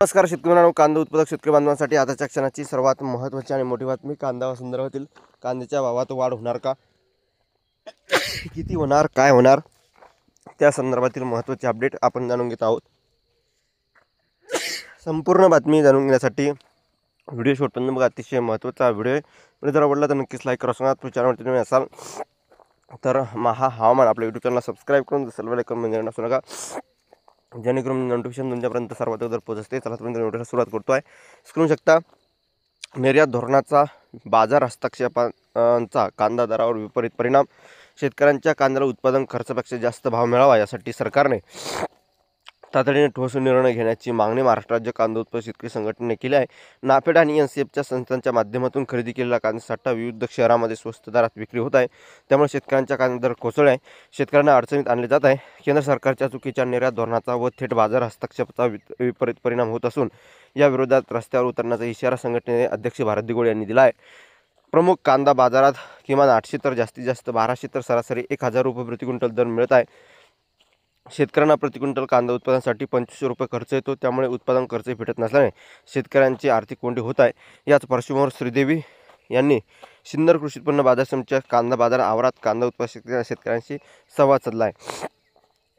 नमस्कार शेतकरी मित्रांनो, कांदा उत्पादक शेतकरी बांधवांसाठी आताच्या क्षणाची सर्वात महत्त्वाची आणि मोठी बातमी. कांदा संदर्भातील कांद्याच्या भावात वाढ होणार का, किती होणार, काय होणार, त्या संदर्भातील महत्त्वाचे अपडेट आपण जाणून घेत आहोत. संपूर्ण बातमी जाणून घेण्यासाठी व्हिडिओ शेवटपर्यंत बघा. अतिशय महत्त्वाचा व्हिडिओ आहे. व्हिडिओ जर आवडला तर नक्कीच लाईक करा. सांगा चॅनलवरती तुम्ही असाल तर हवामान आपल्या यूट्यूब चॅनलला सबस्क्राईब करून सर्व लाईक करून म्हणजे नसू नका, जेणेकरून नोटिफिकेशन तुमच्यापर्यंत सर्वात अगोदर पोहोचते. चला तुम्ही नोटिफिकेशन सुरुवात करतो आहे. करू शकता. निर्यात धोरणाचा बाजार हस्तक्षेपांचा कांदा दरावर विपरीत परिणाम. शेतकऱ्यांच्या कांद्याला उत्पादन खर्चापेक्षा जास्त भाव मिळावा यासाठी सरकारने तातडीने ठोस निर्णय घेण्याची मागणी महाराष्ट्र राज्य कांदा उत्पादक शेतकरी संघटनेने केली आहे. नाफेड आणि एनसीएफच्या संस्थांच्या माध्यमातून खरेदी केलेला कांदा साठा विविध शहरांमध्ये स्वस्त दरात विक्री होत आहे. त्यामुळे शेतकऱ्यांच्या कांदा दर कोसळले आहे. शेतकऱ्यांना अडचणीत आणले जात आहे. केंद्र सरकारच्या चुकीच्या निर्यात धोरणाचा व थेट बाजार हस्तक्षेपाचा विपरीत परिणाम होत असून या विरोधात रस्त्यावर उतरण्याचा इशारा संघटनेचे अध्यक्ष भारत दिगोळ यांनी दिला आहे. प्रमुख कांदा बाजारात किमान 800 तर जास्तीत जास्त 1200 तर सरासरी 1000 रुपये प्रति क्विंटल दर मिळत आहे. शेतकऱ्यांना प्रति क्विंटल कांदा उत्पादनासाठी 2500 रुपये खर्च येतो. त्यामुळे उत्पादन खर्च भेटत नसल्याने शेतकऱ्यांची आर्थिक कोंडी होत आहे. याच पार्श्वभूमीवर श्रीदेवी यांनी सिन्नर कृषी उत्पन्न बाजार समितीच्या कांदा बाजार आवारात कांदा उत्पादक शेतकऱ्यांशी संवाद साधला आहे.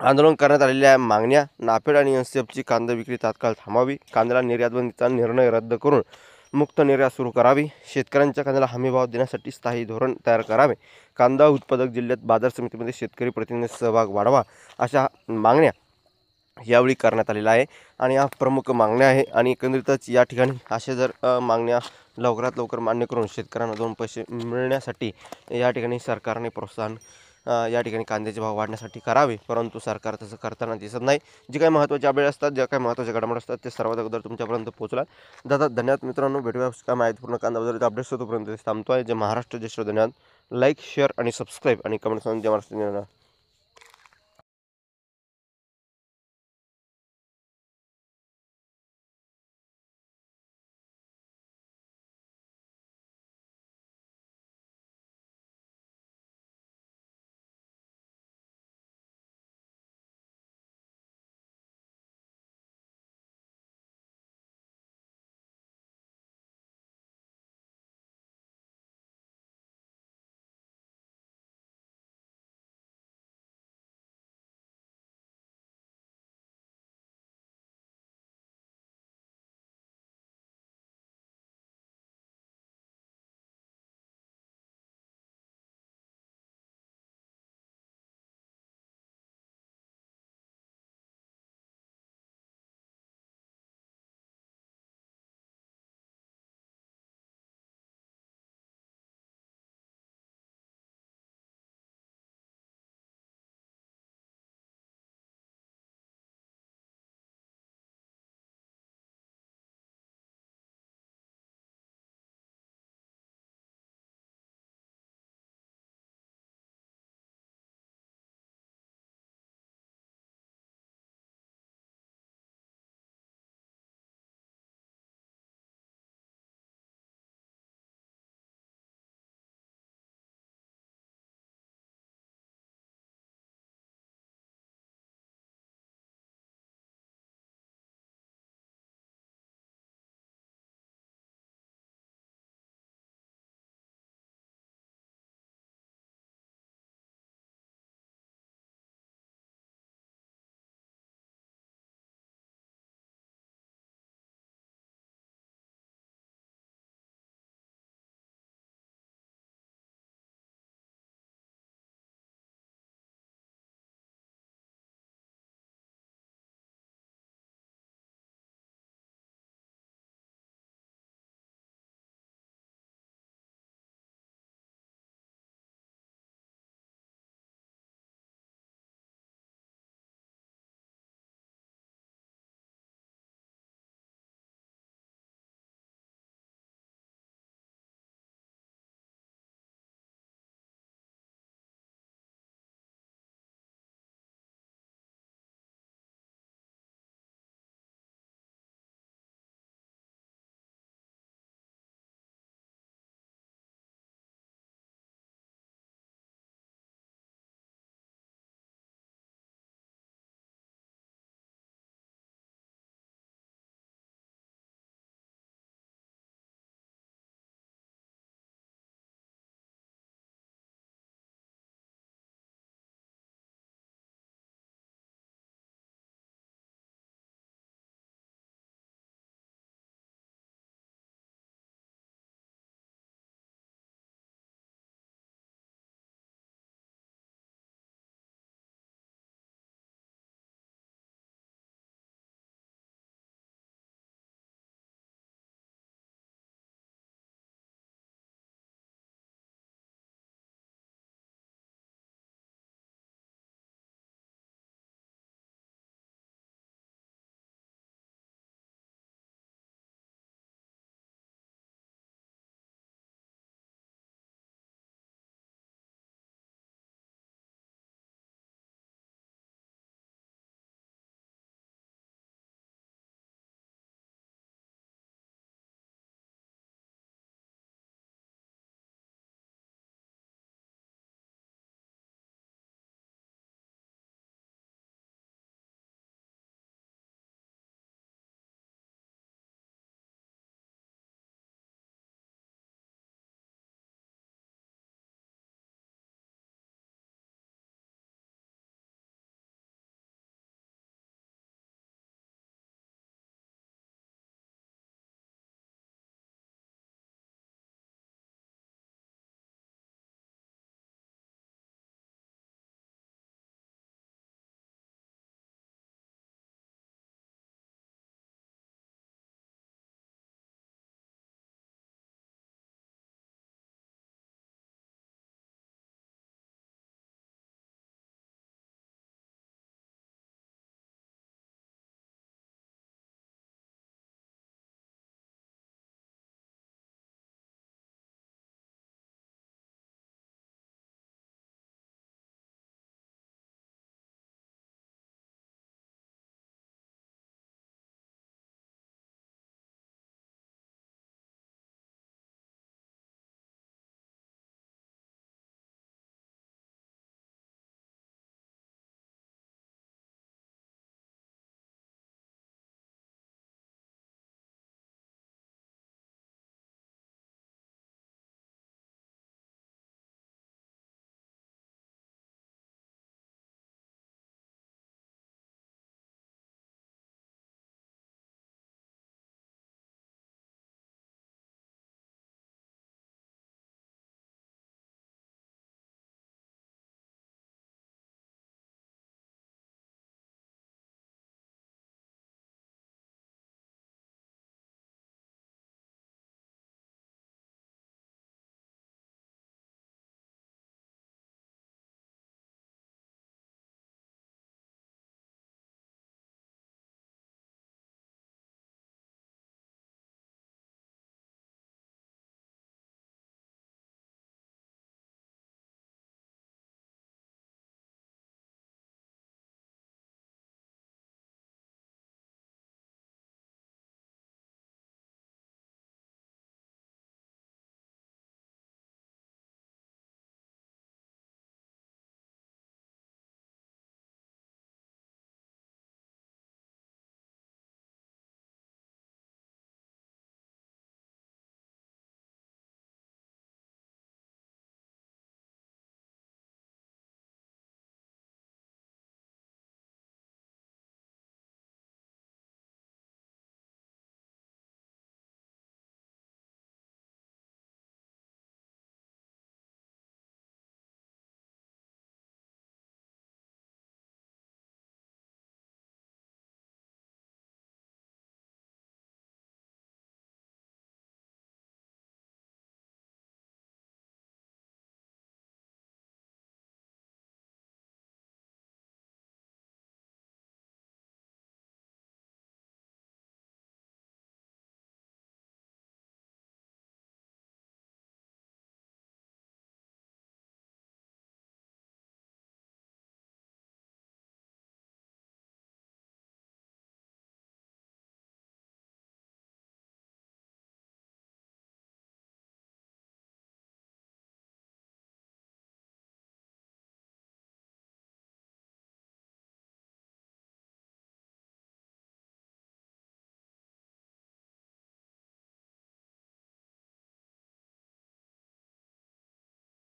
आंदोलन करण्यात आलेल्या मागण्या: नाफेड आणि एनसीएफची कांदा विक्री तात्काळ थांबावी, कांद्याला निर्यातबंदीचा निर्णय रद्द करून मुक्त निर्यात सुरू करावी, शेतकऱ्यांच्या कांद्याला हमीभाव देण्यासाठी स्थायी धोरण तयार करावे, कांदा उत्पादक जिल्ह्यात बाजार समितीमध्ये शेतकरी प्रतिनिधी सहभाग वाढवा, अशा मागण्या यावेळी करण्यात आलेल्या आहे. आणि या प्रमुख मागण्या आहे. आणि एकंदरीतच या ठिकाणी अशा जर मागण्या लवकरात लवकर मान्य करून शेतकऱ्यांना 2 पैसे मिळण्यासाठी या ठिकाणी सरकारने प्रोत्साहन या ठिकाणी कांद्याचे भाव वाढण्यासाठी करावे. परंतु सरकार तसं करताना दिसत नाही. जे काही महत्त्वाचे अपडेट असतात, ज्या काही महत्त्वाच्या घडामोडी असतात, ते सर्वात अगोदर तुमच्यापर्यंत पोहोचला जातात. धन्यवाद मित्रांनो. भेटूया काय माहितीपूर्ण कांदा बाजाराचे अपडेट्स होतोपर्यंत थांबतो आहे. जे महाराष्ट्र जय श्री. धन्यवाद. लाईक, शेअर आणि सबस्क्राईब आणि कमेंट्स जय महाराष्ट्र.